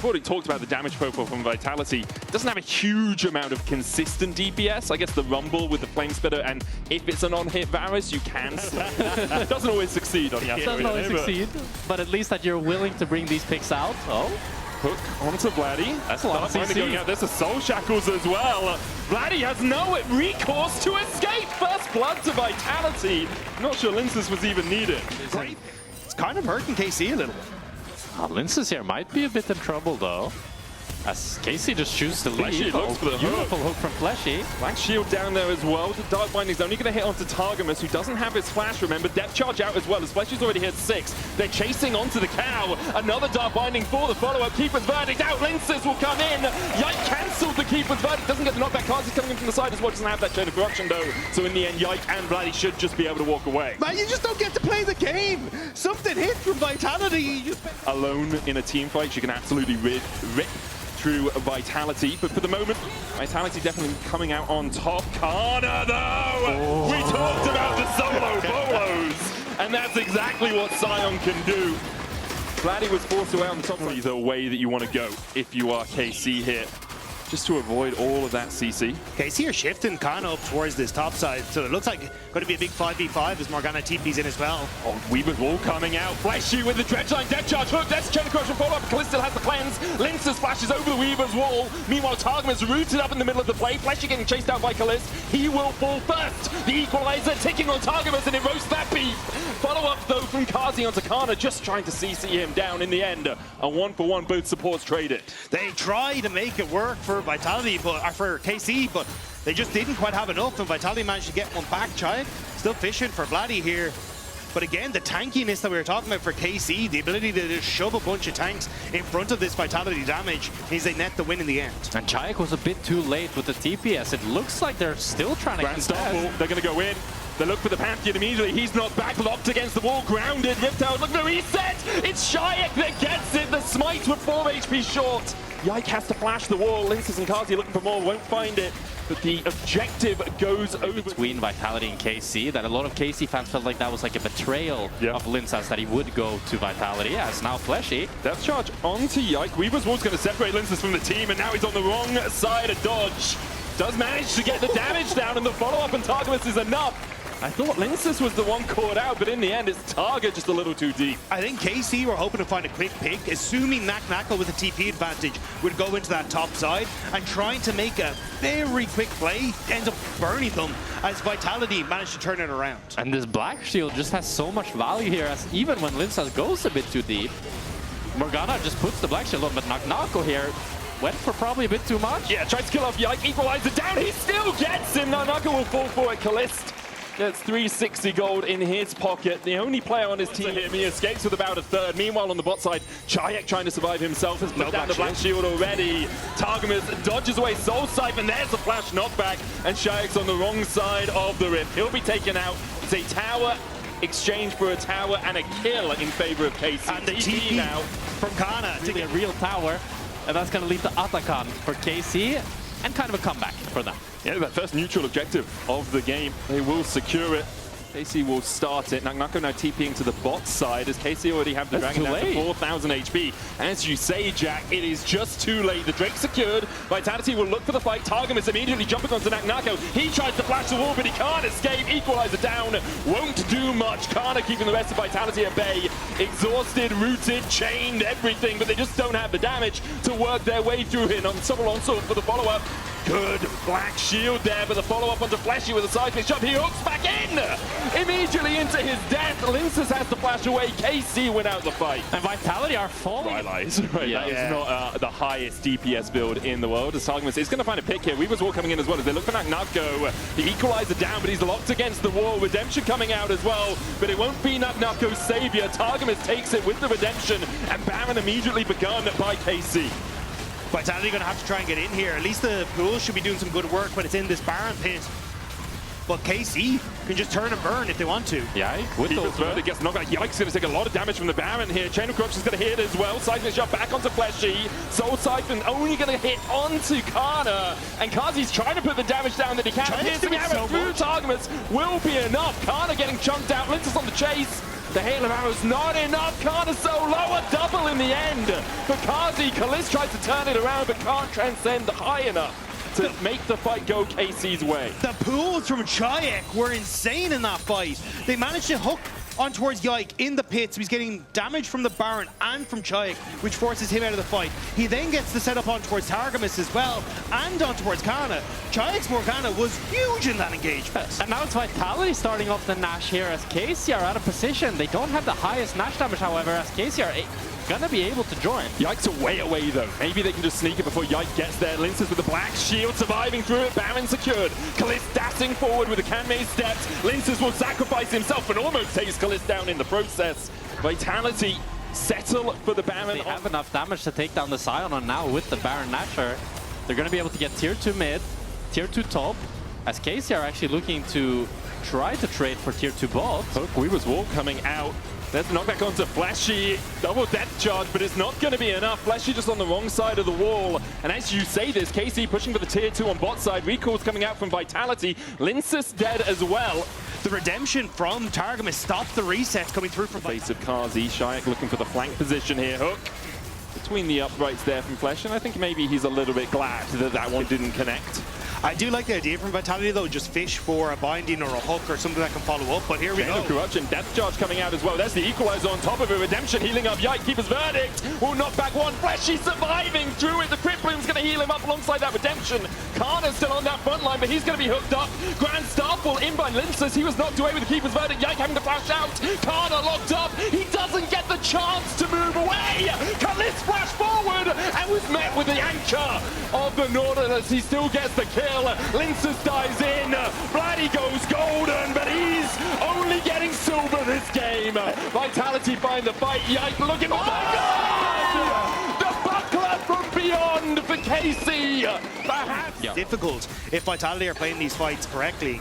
I've already talked about the damage profile from Vitality. It doesn't have a huge amount of consistent DPS. I guess the Rumble with the Flame Spitter, and if it's a non-hit Varus, you can slay. It doesn't always succeed on the It doesn't always succeed, but at least that you're willing to bring these picks out. Oh. Hook onto Vladdy. That's a lot of CC. Going out. There's a Soul Shackles as well. Vladdy has no recourse to escape. First blood to Vitality. Not sure Linces was even needed. It's kind of hurting KC a little bit. Linces here might be a bit in trouble though, as KC just chooses to leave. Looks for the beautiful hook from Fleshy. Black Shield down there as well. The Dark Binding's only going to hit onto Targamas, who doesn't have his flash, remember. Depth Charge out as well, as Fleshy's already hit 6. They're chasing onto the cow. Another Dark Binding for the follow-up. Keeper's Verdict out. Linces will come in. Yike cancelled the Keeper's Verdict. Doesn't get the knockback. Kazi's coming in from the side as well. Doesn't have that chain of corruption though. So in the end, Yike and Vladdy should just be able to walk away. Man, you just don't get to play the game. Something hit from Vitality. Alone in a team fight, she can absolutely rip through Vitality, but for the moment, Vitality definitely coming out on top. Kana though! We talked about the solo bolos, and that's exactly what Sion can do. Vladdy was forced away on the top of the way that you want to go if you are KC here, just to avoid all of that CC. KC are shifting Kana up towards this top side, so it looks like going to be a big 5v5 as Morgana TP's in as well. Oh, Weaver's Wall coming out. Fleshy with the Dredge Line, Death Charge hook. That's Chain of Corruption follow-up. Kalista still has the cleanse. Linces flashes over the Weaver's Wall. Meanwhile, Targamas rooted up in the middle of the play. Fleshy getting chased out by Kalist. He will fall first. The Equalizer ticking on Targamas, and it roasts that beef. Follow-up, though, from Kazi onto Kana, just trying to CC him down in the end. A 1-for-1, both supports traded. They try to make it work for Vitality, but for KC, but they just didn't quite have enough, and Vitality managed to get one back. Chayek still fishing for Vladdy here. But again, the tankiness that we were talking about for KC, the ability to just shove a bunch of tanks in front of this Vitality damage, means they net the win in the end. And Chayek was a bit too late with the TPS. It looks like they're still trying to contest. They're going to go in. They look for the Pantheon immediately. He's knocked back, locked against the wall, grounded. Ripped out, look at the reset! It's Chayek that gets it! The smite with 4 HP short. Yike has to flash the wall. Linces and Kazi looking for more, won't find it. But the objective goes over. Between Vitality and KC, that a lot of KC fans felt like that was like a betrayal of Linces, that he would go to Vitality, as now Fleshy. Death Charge onto Yike. Weaver's Wall's going to separate Linces from the team, and now he's on the wrong side of dodge. Does manage to get the damage down, and the follow-up and Targamas is enough. I thought Linces was the one caught out, but in the end, it's Target just a little too deep. I think KC were hoping to find a quick pick, assuming Naknako with a TP advantage would go into that top side, and trying to make a very quick play ends up burning them as Vitality managed to turn it around. And this Black Shield just has so much value here, as even when Linces goes a bit too deep, Morgana just puts the Black Shield on, but Naknako here went for probably a bit too much. Yeah, tries to kill off Yike, equalizer down, he still gets him. Naknako will fall for it. Kalist gets 360 gold in his pocket. The only player on his team here, he escapes with about a third. Meanwhile, on the bot side, Chayek trying to survive himself has put down the Black Shield already. Targamas dodges away Soul Siphon. There's the flash knockback, and Chayek's on the wrong side of the rift. He'll be taken out. It's a tower exchange for a tower and a kill in favor of KC. And the TP now from Kana. Really a real tower, and that's going to lead to Atakan for KC, and kind of a comeback for them. Yeah, that first neutral objective of the game. They will secure it. KC will start it. Naknako now TPing to the bot side, as KC already have the Dragon down to 4,000 HP. As you say, Jack, it is just too late. The Drake secured. Vitality will look for the fight. Targamas immediately jumping onto Naknako. He tries to flash the wall, but he can't escape. Equalizer down. Won't do much. Kana keeping the rest of Vitality at bay. Exhausted, rooted, chained, everything, but they just don't have the damage to work their way through here. On Subtle Onslaught for the follow-up. Good Black Shield there, but the follow-up onto Fleshy with a side-click shot. He hooks back in! Immediately into his death. Linces has to flash away. KC win out the fight. And Vitality are falling. Right, that is not the highest DPS build in the world. As Targamas is going to find a pick here. Weaver's Wall coming in as well as they look for Naknako. The equalizer down, but he's locked against the wall. Redemption coming out as well, but it won't be Naknako's savior. Targamas takes it with the Redemption, and Baron immediately begun by KC. Vitality going to have to try and get in here. At least the pool should be doing some good work when it's in this Baron pit. But KC can just turn and burn if they want to. Yeah, with those Verdict gets knocked out. Yike's going to take a lot of damage from the Baron here. Chain of Corruption is going to hit as well. Siphon shot back onto Fleshy. Soul Siphon only going to hit onto Kana. And Kazi's trying to put the damage down that he can. Piercing arrow through Targamas will be enough. Kana getting chunked out. Linces on the chase. The hail of arrows not enough. Kana so low, a double in the end. But Kazi, Kalist tries to turn it around, but can't transcend high enough to make the fight go KC's way. The pulls from Chayek were insane in that fight. They managed to hook on towards Yike in the pits. He's getting damage from the Baron and from Chayek, which forces him out of the fight. He then gets the setup on towards Targamas as well, and on towards Kana. Chayek's Morgana was huge in that engagement. And now it's Vitality starting off the Nash here as KC are out of position. They don't have the highest Nash damage, however, as KC are gonna be able to join. Yike's are way away though. Maybe they can just sneak it before Yike gets there. Linces with the black shield, surviving through it. Baron secured. Kalist dashing forward with the Kanmei steps. Linces will sacrifice himself and almost takes Kalist down in the process. Vitality settle for the Baron. They have enough damage to take down the Sion on now with the Baron Nasher. They're gonna be able to get tier 2 mid, tier 2 top, as KC are actually looking to try to trade for tier 2 bot. Hook, Weaver's Wall coming out. There's the knockback onto Flashy. Double death charge, but it's not going to be enough. Flashy just on the wrong side of the wall. And as you say this, KC pushing for the tier 2 on bot side. Recalls coming out from Vitality. Linces dead as well. The redemption from Targamas stopped the resets coming through from Face of Kazi. Shayek looking for the flank position here. Hook between the uprights there from Flesh, and I think maybe he's a little bit glad that that one didn't connect. I do like the idea from Vitality though, just fish for a binding or a hook or something that can follow up, but here we go. Corruption, Death Charge coming out as well. There's the Equalizer on top of it. Redemption healing up Yike, Keeper's Verdict will knock back one. Fleshy surviving through it. The Crit Bloom's going to heal him up alongside that Redemption. Kana's still on that front line, but he's going to be hooked up. Grand Starfall in by Linces. He was knocked away with the Keeper's Verdict. Yike having to flash out. Kana locked up. He doesn't get the chance to move away. Kalist flash forward and was met with the anchor of the Nautilus. He still gets the kill. Linces dives in. Vladdy goes golden, but he's only getting silver this game. Vitality find the fight. Yike looking. Oh my God! The buckler from beyond for KC. Perhaps difficult if Vitality are playing these fights correctly.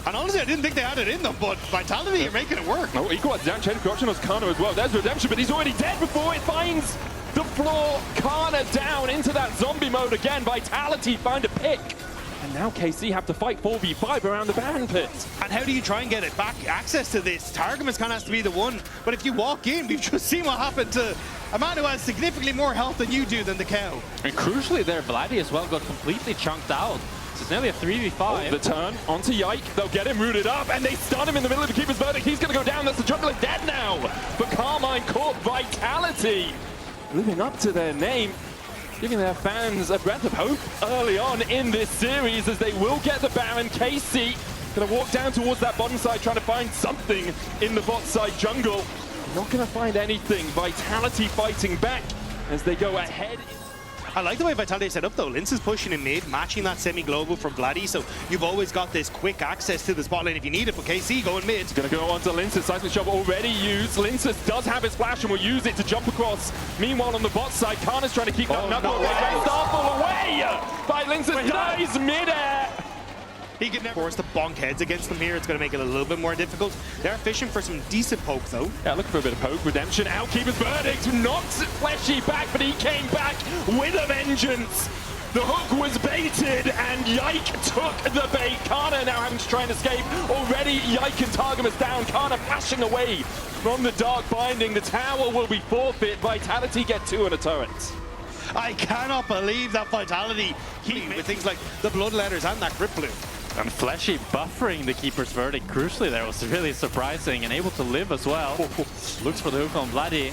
And honestly, I didn't think they had it in them, but Vitality are making it work. Oh, Equalizer down. Chain of Corruption was Kana as well. There's Redemption, but he's already dead before it finds the floor. Kana down into that zombie mode again. Vitality find a pick. And now KC have to fight 4v5 around the Baron pit. And how do you try and get it back? Access to this. Targamas kind of has to be the one. But if you walk in, we've just seen what happened to a man who has significantly more health than you do than the cow. And crucially there, Vladdy as well got completely chunked out. So it's nearly a 3v5. Oh, the turn onto Yike. They'll get him rooted up, and they stun him in the middle of the Keeper's Verdict. He's going to go down. That's the Juggler dead now. For Karmine Corp, Vitality living up to their name, giving their fans a breath of hope early on in this series as they will get the Baron. KC going to walk down towards that bottom side trying to find something in the bot side jungle. Not going to find anything. Vitality fighting back as they go ahead. I like the way Vitality set up though. Lince is pushing in mid, matching that semi-global from Vladdy, so you've always got this quick access to the spot lane if you need it, but KC going mid. Gonna go on to Linces, Seismic Shove already used. Linces does have his flash and will use it to jump across. Meanwhile on the bot side, Kana's trying to keep that knuckle away. Starfall away by Linces, dies mid-air. He can never force the bonk heads against them here. It's going to make it a little bit more difficult. They're fishing for some decent poke, though. Yeah, looking for a bit of poke. Redemption, Outkeeper's Verdict knocks Fleshy back, but he came back with a vengeance. The hook was baited, and Yike took the bait. Kana now having to try and escape. Already, Yike and Targamas down. Kana flashing away from the Dark Binding. The tower will be forfeit. Vitality get 2 and a turret. I cannot believe that Vitality keep with things like the Bloodletters and that Grip Bloom. And Fleshy buffering the Keeper's Verdict crucially there was really surprising and able to live as well. Looks for the hook on Vladdy.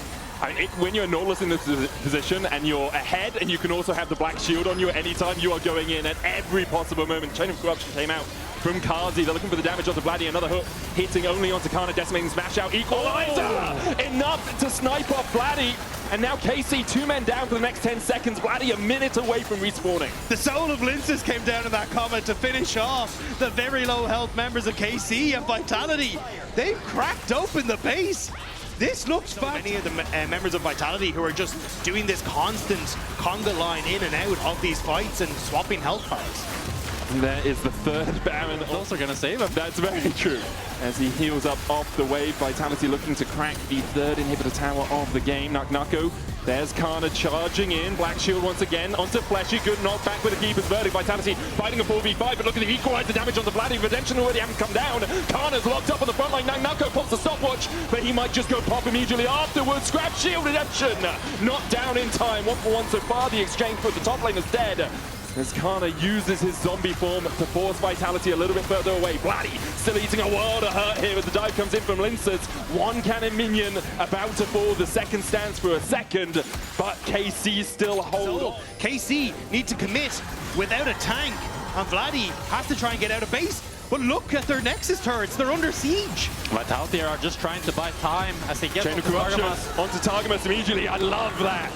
When you're Nautilus in this position and you're ahead and you can also have the black shield on you at any time, you are going in at every possible moment. Chain of Corruption came out from Kazi. They're looking for the damage onto Vladdy. Another hook hitting only onto Kana, decimating smash out. Equalizer! Enough to snipe off Vladdy. And now KC 2 men down for the next 10 seconds. Vladdy a minute away from respawning. The soul of Linces came down in that comment to finish off the very low health members of KC and Vitality. They've cracked open the base. This looks bad. Many of the members of Vitality who are just doing this constant conga line in and out of these fights and swapping health bars. And there is the third Baron. Those are going to save him. That's very true. As he heals up off the wave, Vitality looking to crack the third inhibitor tower of the game. Nucko, there's Karna charging in. Black Shield once again onto Fleshy. Good knockback with the Keeper's Verdict. Vitality fighting a 4v5, but look at the equalizer damage on the Vladdy. Redemption already haven't come down. Karna's locked up on the front line. Nucko pops the stopwatch, but he might just go pop immediately afterwards. Scrap Shield Redemption not down in time. 1-for-1 so far. The exchange for the top lane is dead. As Karna uses his zombie form to force Vitality a little bit further away. Vladdy still eating a world of hurt here as the dive comes in from Lincers. One cannon minion about to fall. The second stands for a second, but KC still hold on. KC need to commit without a tank, and Vladdy has to try and get out of base. But look at their Nexus turrets, they're under siege. Vitality are just trying to buy time as they get Chain of Corruption onto Targamas immediately. I love that.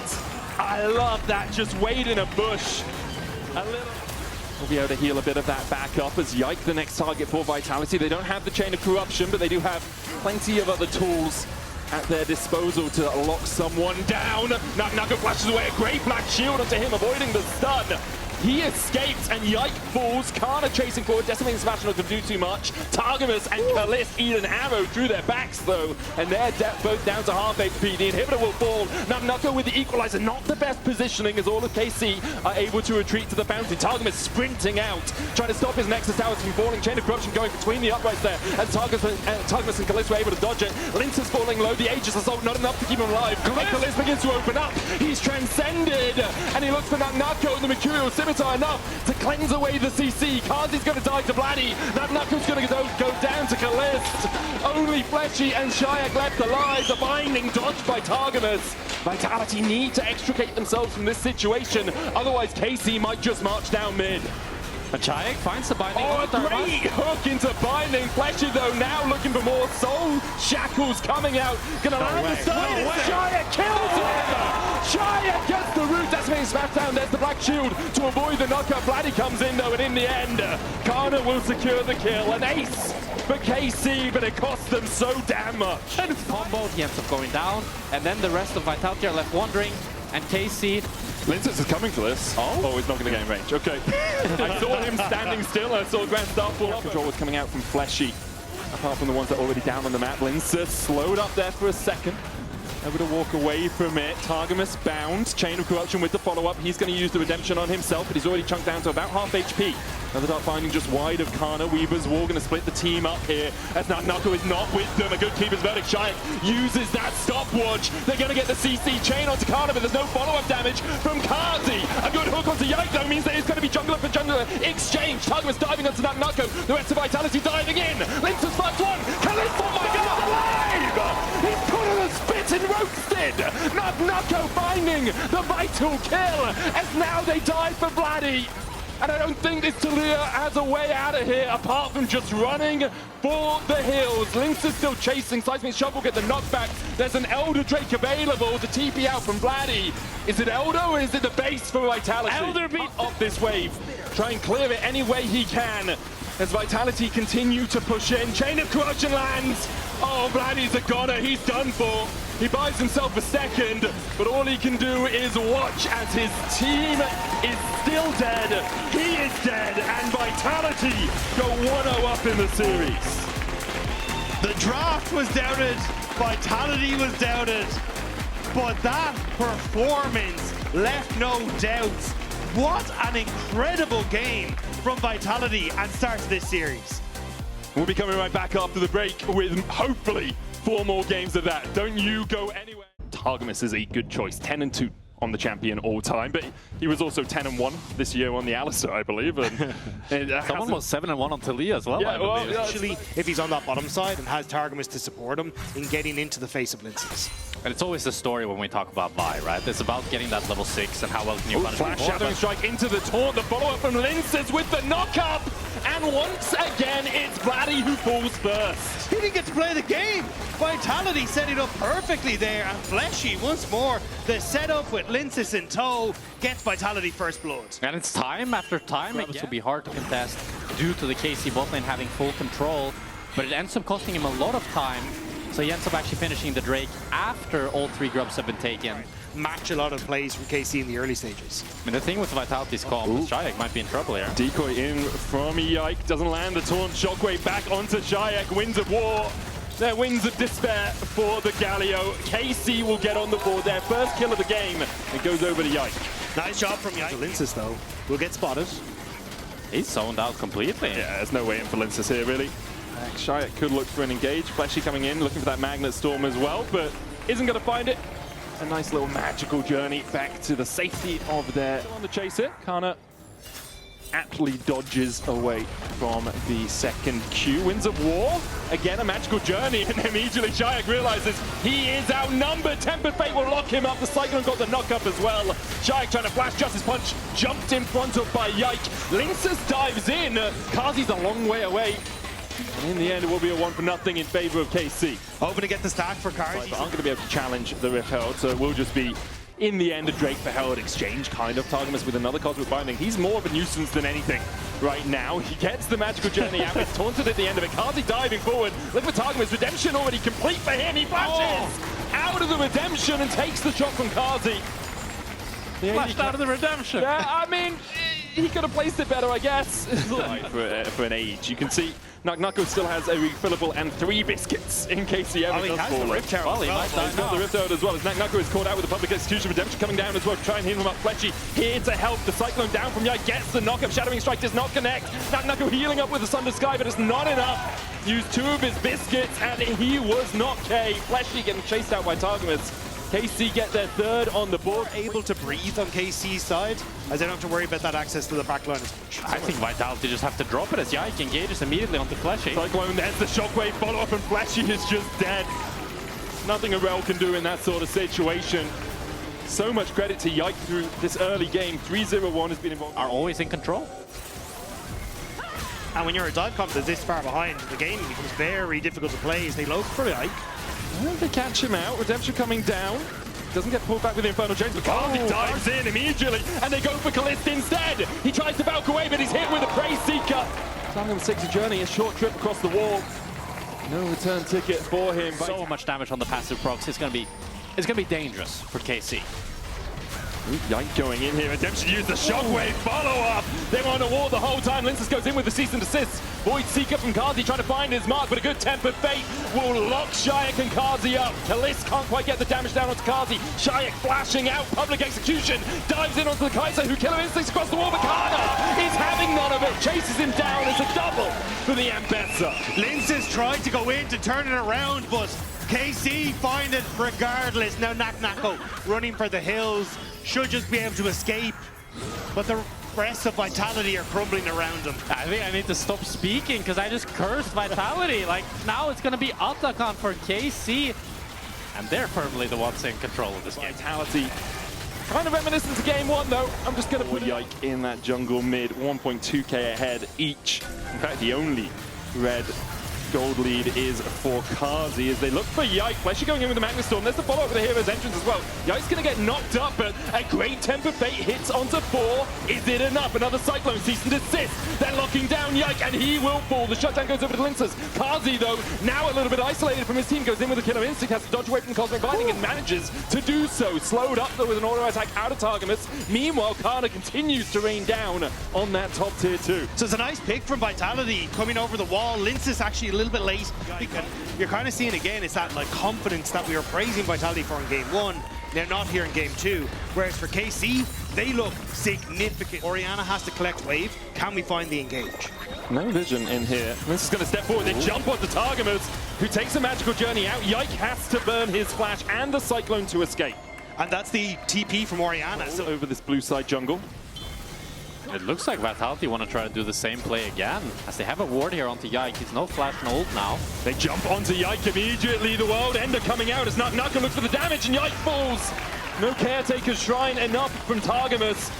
I love that. Just wait in a bush. We'll be able to heal a bit of that back up as Yike, the next target for Vitality. They don't have the Chain of Corruption, but they do have plenty of other tools at their disposal to lock someone down. Nucko flashes away a great Black Shield onto him, avoiding the stun. He escapes and Yike falls. Karna chasing forward. Decimating Smash not going to do too much. Targamas and Kalist eat an arrow through their backs though, and they're both down to half HP. The inhibitor will fall. Nucko with the equalizer. Not the best positioning as all of KC are able to retreat to the bounty. Targamas sprinting out, trying to stop his Nexus towers from falling. Chain of Corruption going between the uprights there, as Targamas and Kalist were able to dodge it. Lince is falling low. The Aegis Assault not enough to keep him alive. Kalist begins to open up. He's transcended, and he looks for Nucko and the Mercurial enough to cleanse away the CC. Kazi's going to die to Vladdy. Nucko's going to go down to Kalist. Only Fleshy and Shayak left alive. The binding dodged by Targamas. Vitality need to extricate themselves from this situation. Otherwise, KC might just march down mid. Shayak finds the binding. Oh, a great hook into binding. Fleshy, though, now looking for more soul shackles coming out. Gonna land the stun. Shayak kills him. Shayak gets the root. That's being smashed down. There's the Black Shield to avoid the knockout. Vladdy comes in, though, and in the end, Karna will secure the kill. An ace for KC, but it costs them so damn much. And combo, he ends up going down, and then the rest of Vitality are left wandering, and KC... Lincers is coming for this. Oh, he's not going to get in range. Okay. I saw him standing still. I saw Grand Star fall off. Control was coming out from Fleshy. Apart from the ones that are already down on the map. Lincers slowed up there for a second. Able to walk away from it. Targamas bound. Chain of Corruption with the follow-up. He's going to use the Redemption on himself, but he's already chunked down to about half HP. Another Dark Finding just wide of Karna. Weaver's Wall going to split the team up here. As Nucko is not with them. A good Keeper's Verdict. Shayak uses that stopwatch. They're going to get the CC chain onto Karna, but there's no follow-up damage from Kazi. A good hook onto Yike, though, means that it's going to be jungler for jungler exchange. Targamas diving onto Nucko. The rest of Vitality diving in. Lincers first one. Kalist, oh my God, alive! He's put on a spit and roasted. Nucko finding the vital kill, as now they die for Vladdy. And I don't think this Talia has a way out of here apart from just running for the hills. Lynx is still chasing. Seismic Shovel get the knockback. There's an Elder Drake available to TP out from Vladdy. Is it Elder or is it the base for Vitality? Elder beat up this wave. Try and clear it any way he can. As Vitality continue to push in. Chain of Corruption lands. Oh, Vladdy's a goner. He's done for. He buys himself a second, but all he can do is watch as his team is still dead. He is dead, and Vitality go 1-0 up in the series. The draft was doubted, Vitality was doubted, but that performance left no doubts. What an incredible game from Vitality and start to this series. We'll be coming right back after the break with hopefully 4 more games of that. Don't you go anywhere. Targamas is a good choice. 10-2 on the champion all time, but he was also 10-1 this year on the Alistar, I believe. And someone was 7-1 on Talia as well. Yeah, well, especially if he's on that bottom side and has Targamas to support him in getting into the face of Linces. And it's always the story when we talk about Vi, right? It's about getting that level 6 and how well can you run it. Flash Shadowing Strike into the taunt. The follow-up from Linces with the knock-up. And once again, it's Vladdy who falls first. He didn't get to play the game. Vitality set it up perfectly there. And Fleshy, once more, the setup with Linces in tow gets Vitality first blood. And it's time after time. It will be hard to contest due to the KC bot lane having full control. But it ends up costing him a lot of time. So he ends up actually finishing the Drake after all 3 grubs have been taken. Match a lot of plays from KC in the early stages. I mean, the thing with Vitality's comp is Shayak might be in trouble here. Decoy in from Yike, doesn't land the taunt. Shockwave back onto Shayak, Winds of War. Their Winds of Despair for the Galio. KC will get on the board, their first kill of the game. It goes over to Yike. Nice job from Yike. Linces, though, will get spotted. He's zoned out completely. Yeah, there's no way in for Linces here, really. Shayak could look for an engage. Fleshy coming in, looking for that Magnet Storm as well, but isn't going to find it. A nice little magical journey back to the safety of their... On the chase here, Kana aptly dodges away from the second Q. Winds of War, again a magical journey, and immediately Shayak realizes he is outnumbered. Tempered Fate will lock him up. The Cyclone got the knock up as well. Shayak trying to flash Justice Punch, jumped in front of by Yike. Linces dives in. Kazi's a long way away. And in the end, it will be a 1-0 in favor of KC. Hoping to get the stack for Kazi. But aren't going to be able to challenge the Rift Herald, so it will just be, in the end, a Drake for Herald exchange, kind of. Targamas with another Cosmic Binding. He's more of a nuisance than anything right now. He gets the magical journey out. It's taunted at the end of it. Kazi diving forward. Look for Targamas. Redemption already complete for him. He flashes out of the Redemption and takes the shot from Kazi. Flashed out of the Redemption. Yeah, I mean, he could have placed it better, I guess. for an age. You can see Naknako still has a refillable and 3 biscuits in case he ever does fall. Rift Herald. Well, he might die. He's got the Rift Herald as well, as Naknako is caught out with the public execution. Redemption coming down as well, trying to hit him up. Fletchy here to help. The Cyclone down from Yike, gets the knock-up. Shadowing Strike does not connect. Naknako healing up with the Sunder Sky, but it's not enough. Used 2 of his biscuits, and he was not K. Fletchy getting chased out by Targamas. KC get their 3rd on the board. Able to breathe on KC's side, as they don't have to worry about that access to the backline as much. I think Vitality just have to drop it as Yike engages immediately onto Fleshy. Cyclone, there's the Shockwave follow-up, and Fleshy is just dead. Nothing a Rel can do in that sort of situation. So much credit to Yike through this early game. 3-0-1 has been involved. Are always in control. And when you're a dive comp that's this far behind, the game becomes very difficult to play as they look for Yike. Well, they catch him out. Redemption coming down. Doesn't get pulled back with the Infernal Chains, but Kazi dives in immediately, and they go for Callista instead. He tries to balk away, but he's hit with a Prey Seeker. Targamas takes a journey, a short trip across the wall. No return ticket for him. So much damage on the passive procs. It's gonna be dangerous for KC. Yike going in here. Redemption used the Shockwave follow-up. They were on a wall the whole time. Linces goes in with the cease and desist. Void Seeker from Kazi trying to find his mark, but a good Tempered Fate will lock Shayak and Kazi up. Kalis can't quite get the damage down onto Kazi. Shayak flashing out. Public execution. Dives in onto the Kaiser, who Killer Instincts across the wall, but Kana is having none of it. Chases him down. It's a double for the Ambessa. Linces tried to go in to turn it around, but KC find it regardless. Now Naknako running for the hills. Should just be able to escape, but the rest of Vitality are crumbling around him. I think I need to stop speaking because I just cursed Vitality. Like, now it's going to be Otacon for KC, and they're firmly the ones in control of this game. Vitality. Kind of reminiscent to game 1, though. I'm just going to put Yike in that jungle mid, 1.2k ahead each. In fact, the only red gold lead is for Kazi as they look for Yike. Fleshy going in with the Magnet Storm. There's the follow-up with the Hero's Entrance as well. Yike's going to get knocked up, but a great Tempered Fate hits onto 4. Is it enough? Another Cyclone cease and desist. They're locking down Yike, and he will fall. The shutdown goes over to Linces. Kazi, though, now a little bit isolated from his team, goes in with a Killer Instinct, has to dodge away from Cosmic Binding and manages to do so. Slowed up, though, with an auto attack out of Targamas. Meanwhile, Kana continues to rain down on that top tier 2. So it's a nice pick from Vitality coming over the wall. Linces actually a little bit late. Because you're kind of seeing again, it's that like confidence that we were praising Vitality for in game 1. They're not here in game 2. Whereas for KC, they look significant. Orianna has to collect wave. Can we find the engage? No vision in here. This is going to step forward. They jump onto Targamas, who takes a magical journey out. Yike has to burn his flash and the Cyclone to escape. And that's the TP from Orianna. So over this blue side jungle. It looks like Vitality want to try to do the same play again, as they have a ward here onto Yike. He's no flash and ult now. They jump onto Yike immediately. The World Ender coming out as Naknako looks for the damage, and Yike falls. No Caretaker's Shrine enough from Targamas.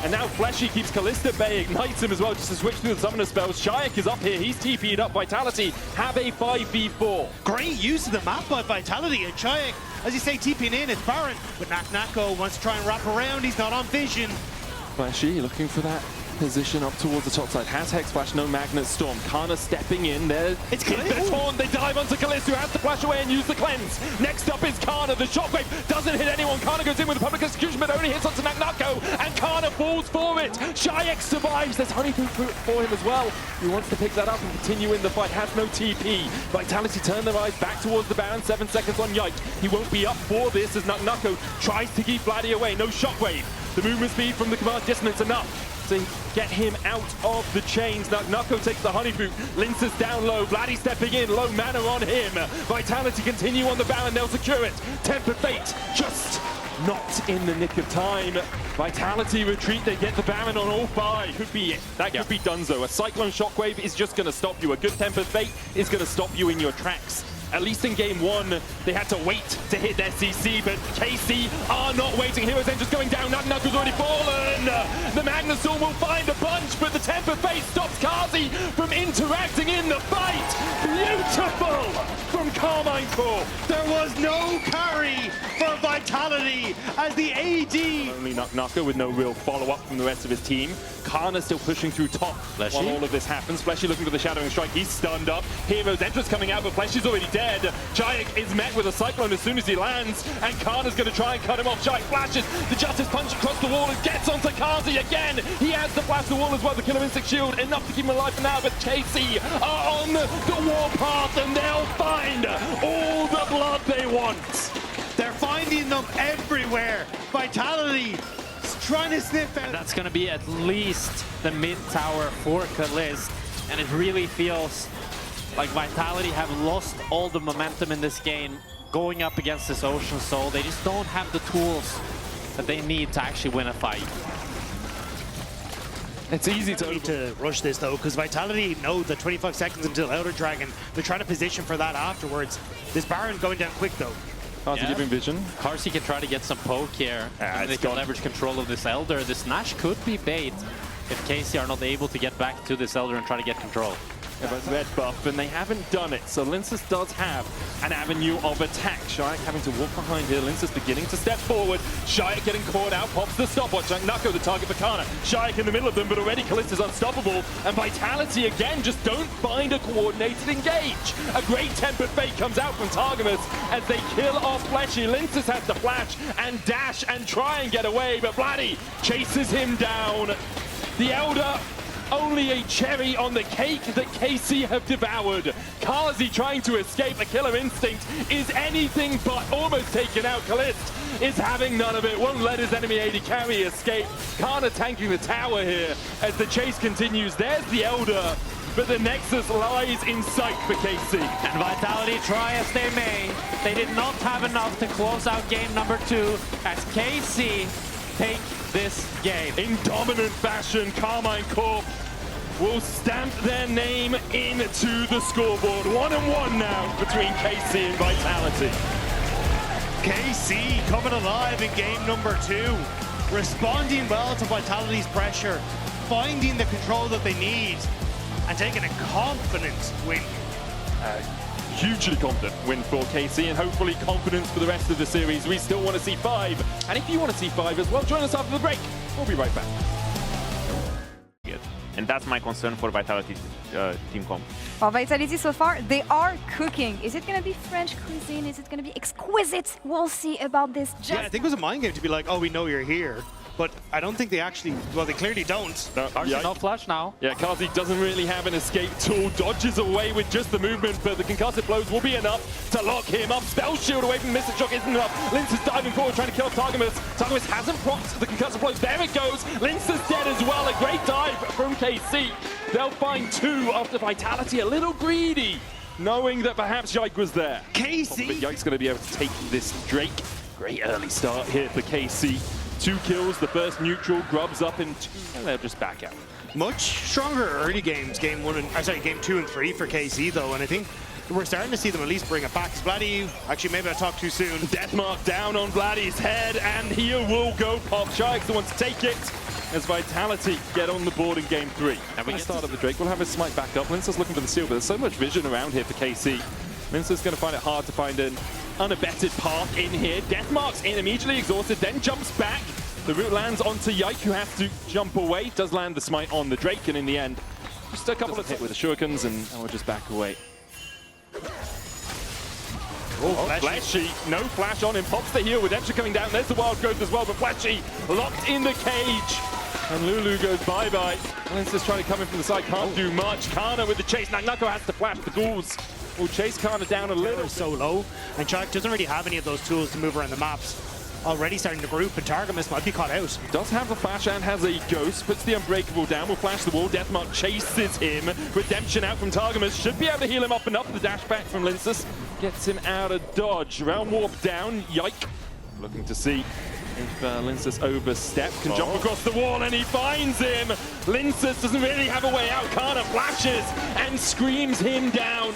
And now Fleshy keeps Callista Bay, ignites him as well, just to switch through the summoner spells. Shayak is up here, he's TP'd up. Vitality have a 5v4. Great use of the map by Vitality, and Shayak, as you say, TPing in, it's Baron. But Naknako wants to try and wrap around, he's not on vision. Fleshy looking for that position up towards the top side. Has Hex Flash, no Magnet Storm. Kana stepping in there. It's They're torn. They dive onto Kalist, who has to flash away and use the cleanse. Next up is Kana. The shockwave doesn't hit anyone. Kana goes in with the public execution, but only hits onto Naknako, and Kana falls for it. Shyek survives. There's honeypot for him as well. He wants to pick that up and continue in the fight. Has no TP. Vitality turn their eyes back towards the Baron. 7 seconds on Yike. He won't be up for this as Naknako tries to keep Vladdy away. No shockwave. The movement speed from the command dissonance enough to get him out of the chains. Naknako takes the honey boot. Lince's down low. Vladdy stepping in. Low mana on him. Vitality continue on the Baron. They'll secure it. Temper Fate just not in the nick of time. Vitality retreat. They get the Baron on all 5. Could be it. That could be Dunzo. A Cyclone Shockwave is just going to stop you. A good Temper Fate is going to stop you in your tracks. At least in game 1, they had to wait to hit their CC, but KC are not waiting. Heroes End just going down. Naknako's already fallen. The Magnustorm will find a bunch, but the Temper Fate stops Kazi from interacting in the fight. Beautiful from Karmine Corp. There was no carry for Vitality as the AD. Only Naknako with no real follow-up from the rest of his team. Kana still pushing through top while all of this happens. Fleshy looking for the Shadowing Strike. He's stunned up. Heroes Entrance coming out, but Fleshy's already dead. Jayek is met with a Cyclone as soon as he lands, and Kana's going to try and cut him off. Jayek flashes the Justice Punch across the wall and gets onto Kazi again. He has to flash the wall as well. The Killer Instinct Shield enough to keep him alive for now, but KC are on the warpath and they'll find all the blood they want. They're finding them everywhere. Vitality trying to sniff out. And that's going to be at least the mid tower for Kalist, and it really feels like Vitality have lost all the momentum in this game going up against this Ocean Soul. They just don't have the tools that they need to actually win a fight. It's easy to rush this though, because Vitality know the 25 seconds until Elder Dragon. They're trying to position for that afterwards. This Baron going down quick though. Kazi giving vision. Karsi can try to get some poke here. And they can leverage control of this Elder. This Nash could be bait if KC are not able to get back to this Elder and try to get control. Yeah, but red buff, and they haven't done it. So Linces does have an avenue of attack. Shyek having to walk behind here. Linces beginning to step forward. Shyek getting caught out, pops the stopwatch. Naknako the target for Kana. Shyek in the middle of them, but already Kalista's unstoppable. And Vitality again just don't find a coordinated engage. A great Tempered Fate comes out from Targamas as they kill off Fleshy. Linces has to flash and dash and try and get away, but Vladdy chases him down. The Elder, only a cherry on the cake that KC have devoured. Kazi trying to escape. A Killer Instinct is anything but almost taken out. Kalist is having none of it. Won't let his enemy AD carry escape. Kana tanking the tower here as the chase continues. There's the Elder, but the Nexus lies in sight for KC. And Vitality, try as they may, they did not have enough to close out game number 2 as KC take this game. In dominant fashion, Karmine Corp will stamp their name into the scoreboard. 1-1 now between KC and Vitality. KC coming alive in game number 2, responding well to Vitality's pressure, finding the control that they need, and taking a confident win. Hugely confident win for KC, and hopefully confidence for the rest of the series. We still want to see 5, and if you want to see 5 as well, join us after the break. We'll be right back. And that's my concern for Vitality team comp. Well, Vitality so far, they are cooking. Is it going to be French cuisine? Is it going to be exquisite? We'll see about this. Yeah, I think it was a mind game to be like, oh, we know you're here. But I don't think they actually, well, they clearly don't. No flash now. Yeah, Kazi doesn't really have an escape tool. Dodges away with just the movement, but the concussive blows will be enough to lock him up. Spell shield away from Mystic Shock isn't enough. Lince is diving forward, trying to kill Targamas. Targamas hasn't procced the concussive blows. There it goes. Lince is dead as well. A great dive from KC. They'll find 2 after Vitality. A little greedy, knowing that perhaps Yike was there. KC! But Yike's going to be able to take this Drake. Great early start here for KC. 2 kills, the first neutral, grubs up in 2, and they'll just back out. Much stronger early games, game 2 and 3 for KC though, and I think we're starting to see them at least bring it back. Vladdy, actually maybe I talked too soon. Deathmark down on Vladdy's head, and here will go Pop. Shyek's the one to take it as Vitality get on the board in game 3. And we get start of the Drake, we'll have his smite back up. Lince's looking for the seal, but there's so much vision around here for KC. Lince's going to find it hard to find an unabetted path in here. Deathmark's in, immediately exhausted, then jumps back. The root lands onto Yike, who has to jump away. Does land the smite on the Drake, and in the end, just a couple of hit with the shurikens, and we'll just back away. Oh, Flashy, no flash on him, pops the heal, Redemption coming down, there's the wild growth as well, but Flashy locked in the cage. And Lulu goes bye-bye. Lince's trying to come in from the side, can't do much. Kana with the chase, Nagnako has to flash, the ghouls will chase Kana down a little. So low, and Shark doesn't really have any of those tools to move around the maps. Already starting to group, and Targamas might be caught out. Does have the flash and has a ghost, puts the Unbreakable down, will flash the wall, Deathmark chases him. Redemption out from Targamas, should be able to heal him up enough. The dash back from Linces gets him out of dodge. Realm Warp down, Yike. Looking to see if Linces overstepped, can jump across the wall, and he finds him. Linces doesn't really have a way out. Kana flashes and screams him down.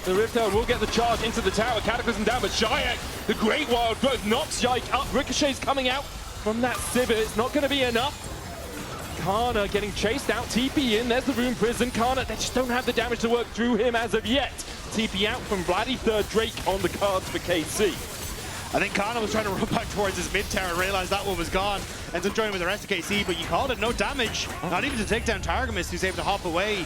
The Rift Herald will get the charge into the tower, Cataclysm down, but Shayak, the great wild growth, knocks Yike up. Ricochet's coming out from that Sivir, it's not going to be enough. Kana getting chased out, TP in, there's the Rune Prison. Kana, they just don't have the damage to work through him as of yet. TP out from Vladdy, third Drake on the cards for KC. I think Kana was trying to run back towards his mid tower, realized that one was gone, ends up joining with the rest of KC, but you called it, no damage. Not even to take down Targamas, who's able to hop away.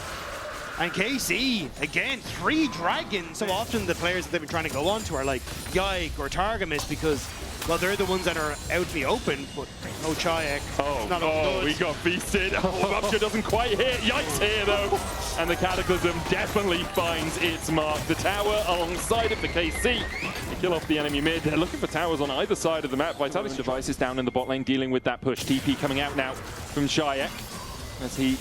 And KC, again, 3 dragons. So often the players that they've been trying to go on to are like Yike or Targamas because, well, they're the ones that are out in the open, but no Chayak. Oh, we got feasted. Oh, Rupture doesn't quite hit. Yike's here, though. And the Cataclysm definitely finds its mark. The tower alongside of the KC. They kill off the enemy mid. They're looking for towers on either side of the map. Vitality's device is down in the bot lane, dealing with that push. TP coming out now from Shayak as he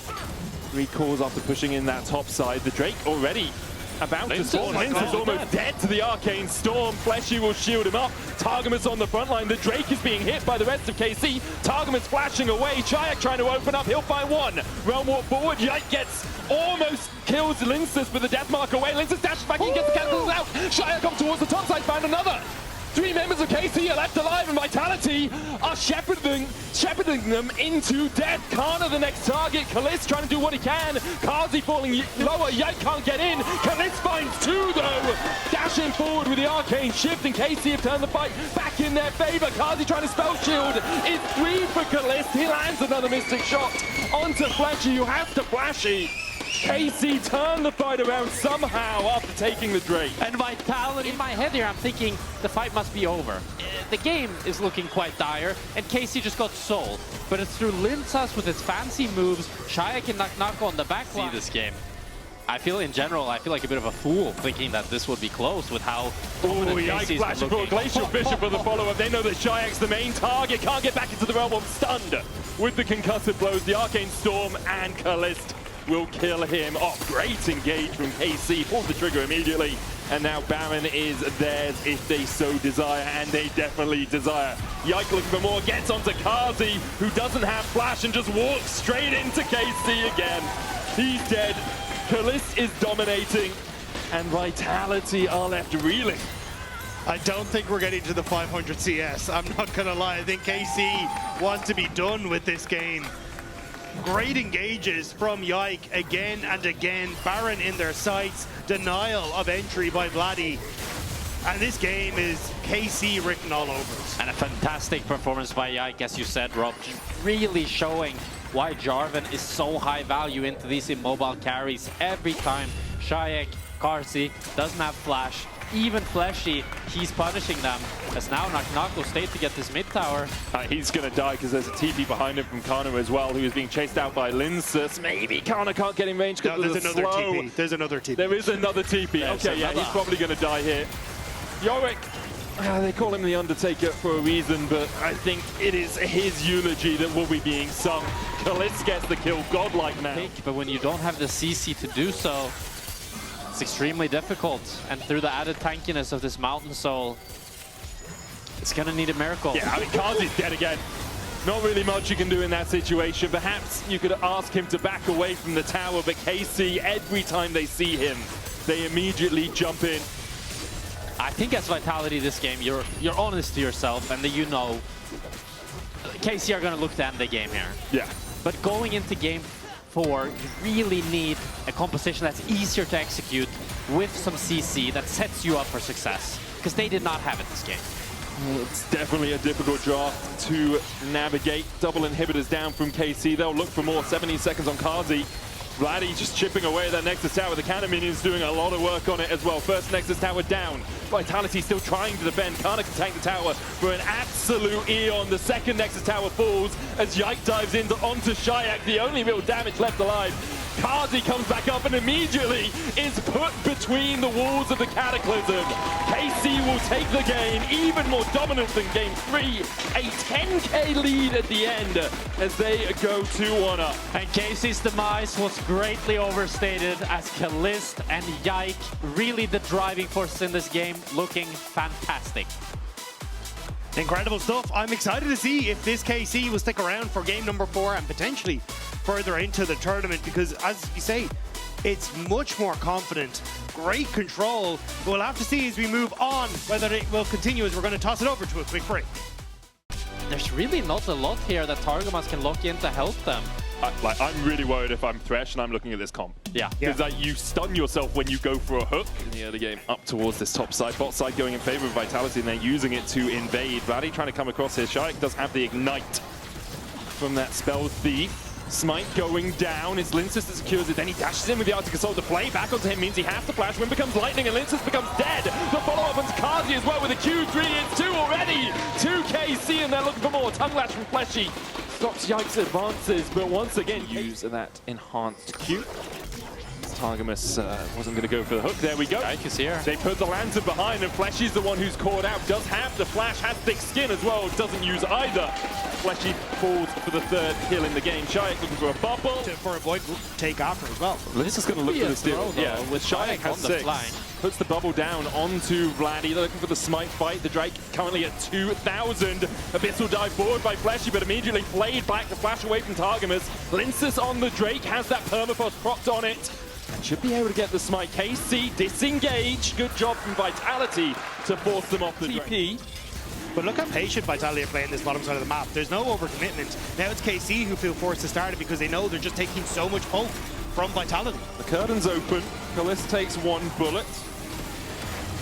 recalls after pushing in that top side. The Drake already about to spawn. Lince is almost dead to the Arcane Storm. Fleshy will shield him up. Targamas on the front line. The Drake is being hit by the rest of KC. Targamas flashing away. Chayak trying to open up. He'll find one. Realm Warp forward. Yike gets almost kills Linces with the death mark away. Linces dashes back in, gets the Cataclysm out. Chayak comes towards the top side, found another. 3 members of KC are left alive, and Vitality are shepherding them into death. Kana the next target. Kalist trying to do what he can. Kazi falling lower. Yike can't get in. Kalist finds 2 though. Dashing forward with the arcane shift, and KC have turned the fight back in their favor. Kazi trying to spell shield. It's 3 for Kalist. He lands another mystic shot onto Flashy, who has to Flashy. KC turned the fight around somehow after taking the Drake. And Vitality, in my head here, I'm thinking the fight must be over. The game is looking quite dire, and KC just got sold. But it's through Linces with his fancy moves, Shayak and Nagnako on the back line. See this game. I feel in general, I feel like a bit of a fool thinking that this would be close with how Yike flashing for a Glacial Bishop for the follow-up. They know that Shayak's the main target. Can't get back into the realm. Stunned with the concussive blows. The Arcane Storm and Kalist will kill him off. Great engage from KC. Pulls the trigger immediately. And now Baron is theirs if they so desire, and they definitely desire. Yike looking for more, gets onto Kazi, who doesn't have flash and just walks straight into KC again. He's dead. Kalist is dominating, and Vitality are left reeling. I don't think we're getting to the 500 CS. I'm not gonna lie. I think KC want to be done with this game. Great engages from Yike again and again. Baron in their sights. Denial of entry by Vladdy. And this game is KC written all over it. And a fantastic performance by Yike, as you said, Rob. Really showing why Jarvan is so high value into these immobile carries. Every time Shayak, Karsi doesn't have flash, even Fleshy, he's punishing them. As now Nagnako stayed to get this mid tower. He's going to die because there's a TP behind him from Kana as well, who is being chased out by Linces. Maybe Kana can't get in range because there's another TP. There's another TP. There is another TP. Okay, yeah, he's probably going to die here. Yorick, they call him the Undertaker for a reason, but I think it is his eulogy that will be being sung. Kalist gets the kill, godlike now. But when you don't have the CC to do so, it's extremely difficult. And through the added tankiness of this Mountain Soul, it's gonna need a miracle. Yeah, I mean, Kazi's dead again. Not really much you can do in that situation. Perhaps you could ask him to back away from the tower, but KC, every time they see him, they immediately jump in. I think as Vitality this game, you're honest to yourself, and that you know KC are gonna look to end the game here. Yeah. But going into game 4, you really need a composition that's easier to execute with some CC that sets you up for success, because they did not have it this game. It's definitely a difficult draft to navigate. Double inhibitors down from KC. They'll look for more. 70 seconds on Kazi. Vladdy just chipping away at that Nexus Tower. The cannon minions doing a lot of work on it as well. First Nexus Tower down. Vitality still trying to defend. Kana can tank the tower for an absolute eon. The second Nexus Tower falls as Yike dives onto Shayak. The only real damage left alive. Kazi comes back up and immediately is put between the walls of the Cataclysm. KC will take the game, even more dominant than game 3. A 10k lead at the end as they go 2-1 up. And KC's demise was greatly overstated as Kalist and Yike, really the driving force in this game, looking fantastic. Incredible stuff. I'm excited to see if this KC will stick around for game number 4 and potentially further into the tournament, because as you say, it's much more confident, great control. We'll have to see as we move on whether it will continue, as we're going to toss it over to a quick break. There's really not a lot here that Targamas can lock in to help them. I'm really worried if I'm Thresh and I'm looking at this comp. Yeah. Because you stun yourself when you go for a hook in the early game. Up towards this top side, bot side going in favor of Vitality, and they're using it to invade. Vladdy trying to come across here. Shaik does have the ignite from that spell thief. Smite going down. It's Linces that secures it. Then he dashes in with the Arctic Assault. The play back onto him means he has to flash. Wind becomes lightning and Linces becomes dead. The follow-up onto Kazi as well with a Q3. It's 2 already. 2 KC and they're looking for more. Tongue lash from Fleshy. Stops Yike's advances, but once again use that enhanced Q. Targamas wasn't going to go for the hook. There we go. Yike is here. They put the lantern behind, and Fleshy's the one who's caught out. Does have the flash, has thick skin as well. Doesn't use either. Fleshy falls for the 3rd kill in the game. Shayak looking for a bubble. For a void take after as well. This is going to look for the steal. Yeah, with Shayak has 6. Puts the bubble down onto Vladdy. They're looking for the smite fight. The Drake currently at 2,000. Abyssal dive forward by Fleshy, but immediately played back to flash away from Targamas. Linces on the Drake, has that permafrost propped on it. And should be able to get the smite. KC disengage. Good job from Vitality to force them off the TP. But look how patient Vitality are playing this bottom side of the map. There's no overcommitment. Now it's KC who feel forced to start it because they know they're just taking so much poke from Vitality. The curtain's open. Kalist takes 1 bullet.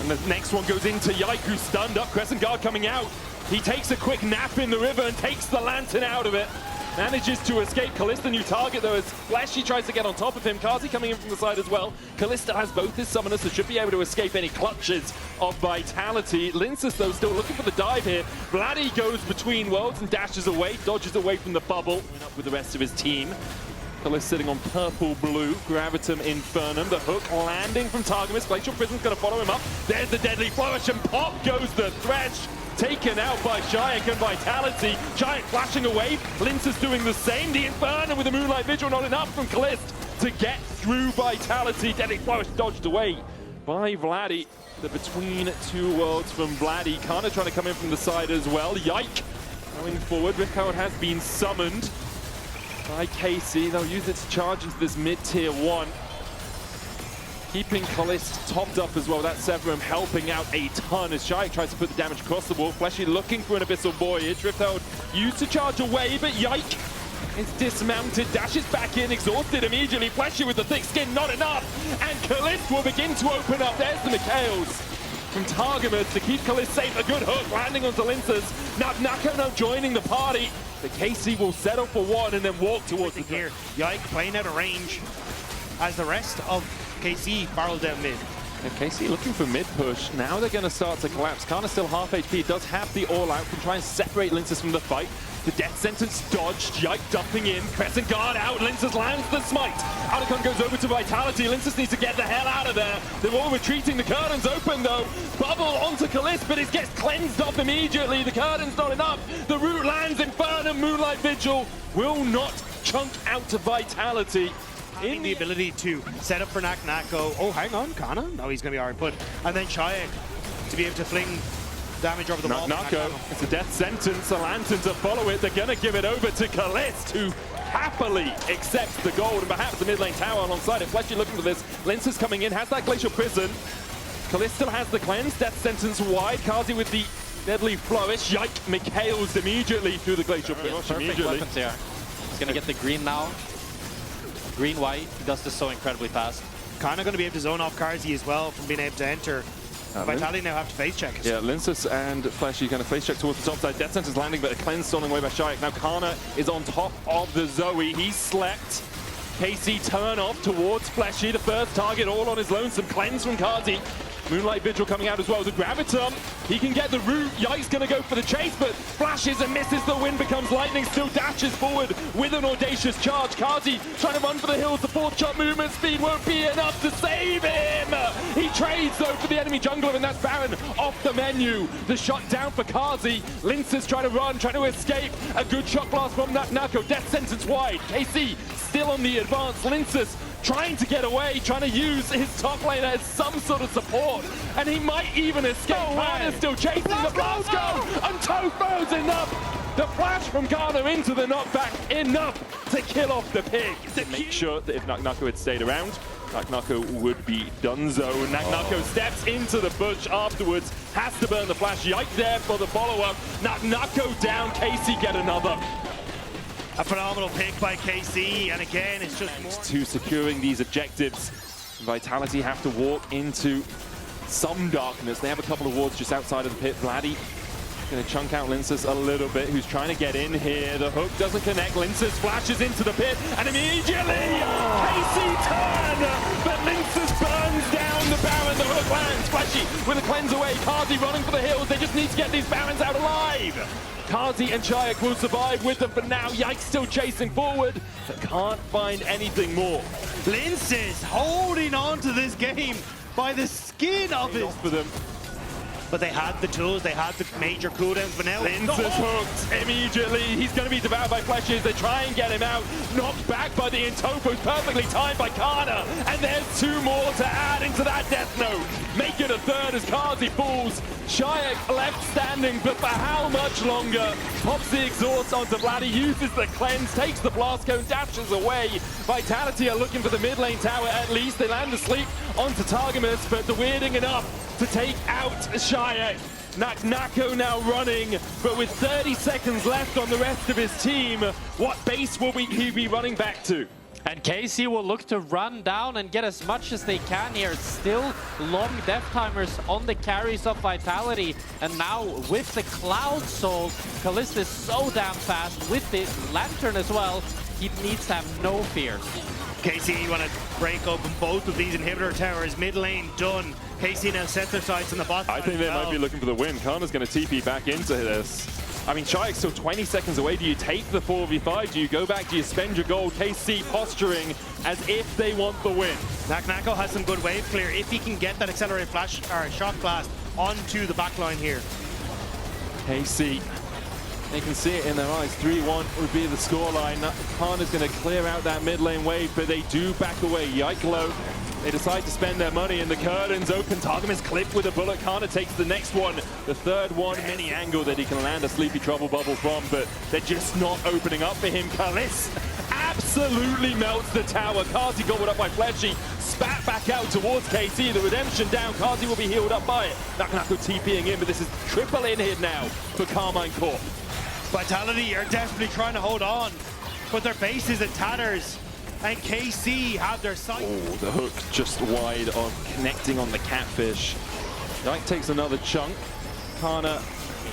And the next one goes into Yike, who's stunned up. Crescent Guard coming out. He takes a quick nap in the river and takes the lantern out of it. Manages to escape. Kalista, new target though, as Flashy tries to get on top of him. Kazi coming in from the side as well. Kalista has both his summoners, so should be able to escape any clutches of Vitality. Linces though still looking for the dive here. Vladdy goes between worlds and dashes away, dodges away from the bubble. Up with the rest of his team. Kalista sitting on purple-blue. Gravitum Infernum. The hook landing from Targamas. Glacial Prism's going to follow him up. There's the deadly flourish and pop goes the Thresh. Taken out by Shayak and Vitality. Shayak flashing away. Linces doing the same. The Infernum with the Moonlight Vigil, not enough from Kalist to get through Vitality. Deadly Flourish dodged away by Vladdy. The between 2 worlds from Vladdy. Kana trying to come in from the side as well. Yike going forward. Ripcard has been summoned by KC. They'll use it to charge into this mid-tier 1. Keeping Kalist topped up as well. That Severum helping out a ton as Shaik tries to put the damage across the wall. Fleshy looking for an Abyssal Voyage. Ripteld used to charge away, but Yike is dismounted, dashes back in, exhausted immediately. Fleshy with the thick skin, not enough. And Kalist will begin to open up. There's the Mikhails from Targamas to keep Kalist safe. A good hook landing onto Linces. Nako now joining the party. The KC will settle for 1 and then walk towards the here. Yike playing out of range as the rest of KC barrel down mid. And KC looking for mid push. Now they're going to start to collapse. Kana still half HP, does have the all out, can try and separate Linces from the fight. The death sentence dodged, Yike dumping in, Crescent Guard out, Linces lands the smite. Alicon goes over to Vitality, Linces needs to get the hell out of there. They're all retreating, the curtain's open though. Bubble onto Kalist, but it gets cleansed off immediately. The curtain's not enough. The root lands, Infernum, Moonlight Vigil will not chunk out to Vitality. In the ability to set up for Nako. Oh, hang on, Kana? No, he's going to be alright put. And then Shayak to be able to fling damage over the wall. Nako, it's a death sentence, a lantern to follow it. They're going to give it over to Kalist, who happily accepts the gold and perhaps the mid lane tower alongside it. Fleshy looking for this. Linces coming in, has that Glacial Prison. Kalist still has the cleanse, death sentence wide. Kazi with the deadly flourish. Yike, Mikhails immediately through the Glacial Prison. Perfect weapons here. He's going to get the green now. Green-white, he does this so incredibly fast. Kind of going to be able to zone off Karzi as well from being able to enter Vitality now have to face check. Yeah, Linsus and Fleshy going to face check towards the top side. Death Sentence landing, but a cleanse stolen away by Shayak. Now Kana is on top of the Zoe. He's slept. KC turn off towards Fleshy. The first target all on his lonesome. Cleanse from Kazi. Moonlight Vigil coming out as well. The Graviton, he can get the root. Yike's going to go for the chase, but flashes and misses. The wind becomes lightning. Still dashes forward with an audacious charge. Kazi trying to run for the hills. The 4th shot movement speed won't be enough to save him. He trades though for the enemy jungler, and that's Baron off the menu. The shot down for Kazi. Linces trying to run, trying to escape. A good shot blast from Nako. Death Sentence wide. KC still on the advance. Linces trying to get away, trying to use his top lane as some sort of support, and he might even escape. Kana's still chasing the blast go, and Tofo's enough. The flash from Kana into the knockback, enough to kill off the pig. To make sure that if Nako had stayed around, Nako would be donezo. Nako steps into the bush afterwards, has to burn the flash. Yike there for the follow-up. Nako down, KC get another. A phenomenal pick by KC, and again, it's just more to securing these objectives. Vitality have to walk into some darkness. They have a couple of wards just outside of the pit. Vladdy going to chunk out Linces a little bit, who's trying to get in here. The hook doesn't connect. Linces flashes into the pit, and immediately KC turn, but Linces burns down the Baron. The hook lands. Flashy with a cleanse away. Kazi running for the hills. They just need to get these Barons out alive. Kazi and Shayak will survive with them, but now Yike still chasing forward, but can't find anything more. Linces holding on to this game by the skin of it. For them. But they had the tools, they had the major cooldowns, but now Linces hooked immediately. He's going to be devoured by flashes. They try and get him out. Knocked back by the Intopo, perfectly timed by Kana. And there's 2 more to add into that death note. Make it a 3rd as Kazi falls. Shayak left standing, but for how much longer? Pops the exhaust onto Vladdy, uses the cleanse, takes the blast cone, dashes away. Vitality are looking for the mid lane tower at least. They land asleep onto Targamas, but the weirding enough to take out Shayak. Nako now running, but with 30 seconds left on the rest of his team, what base will he be running back to? And KC will look to run down and get as much as they can here. Still long death timers on the carries of Vitality. And now with the Cloud Soul, Kalista is so damn fast with the Lantern as well. He needs to have no fear. KC want to break open both of these inhibitor towers. Mid lane done. KC now set their sights on the bot. I think they might be looking for the win. Kana's going to TP back into this. I mean, Shayak's still 20 seconds away. Do you take the 4v5? Do you go back? Do you spend your gold? KC posturing as if they want the win. Nako has some good wave clear if he can get that accelerated flash or shot blast onto the backline here. KC, they can see it in their eyes. 3-1 would be the scoreline. Kana's going to clear out that mid lane wave, but they do back away. Yike low. They decide to spend their money, and the curtains open. Targum is clipped with a bullet. Kana takes the next one. The 3rd one, any angle that he can land a Sleepy Trouble Bubble from, but they're just not opening up for him. Kalis absolutely melts the tower. Kazi got up by Fleshy, spat back out towards KC. The redemption down. Kazi will be healed up by it. Nako TPing in, but this is triple in here now for Karmine Corp. Vitality are desperately trying to hold on, but their base is in tatters. And KC have their sight. Oh, the hook just wide on connecting on the catfish. Yike takes another chunk. Kana,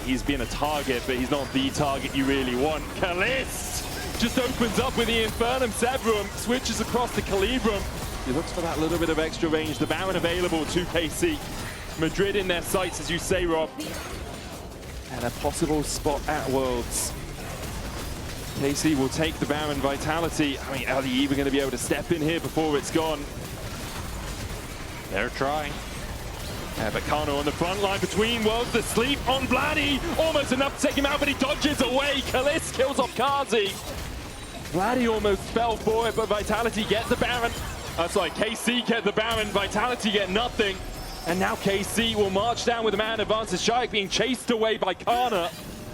he's been a target, but he's not the target you really want. Kalist just opens up with the Infernum Severum, switches across the Calibrum. He looks for that little bit of extra range. The Baron available to KC. Madrid in their sights, as you say, Rob. And a possible spot at Worlds. KC will take the Baron. Vitality, I mean, are they even going to be able to step in here before it's gone? They're trying. But Kana on the front line between worlds. The sleep on Vladdy. Almost enough to take him out, but he dodges away. Kalis kills off Kazi. Vladdy almost fell for it, but Vitality get the Baron. KC get the Baron. Vitality get nothing. And now KC will march down with a man advances. Shayak being chased away by Kana.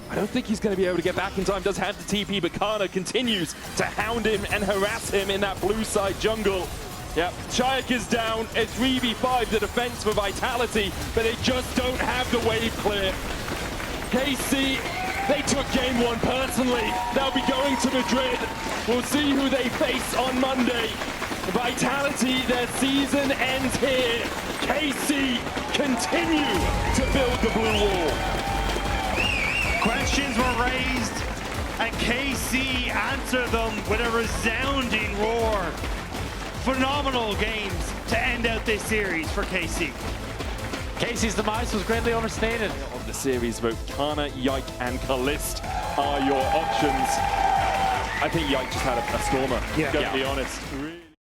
I don't think he's going to be able to get back in time. Does have the TP, but Kana continues to hound him and harass him in that blue side jungle. Yep, Shayak is down. It's 3v5 the defense for Vitality, but they just don't have the wave clear. KC, they took game 1 personally. They'll be going to Madrid. We'll see who they face on Monday. Vitality, their season ends here. KC continue to build the blue wall. Questions were raised, and KC answered them with a resounding roar. Phenomenal games to end out this series for KC. KC's demise was greatly overstated. Of the series, both Kana, Yike, and Kalist are your options. I think Yike just had a stormer, to be honest.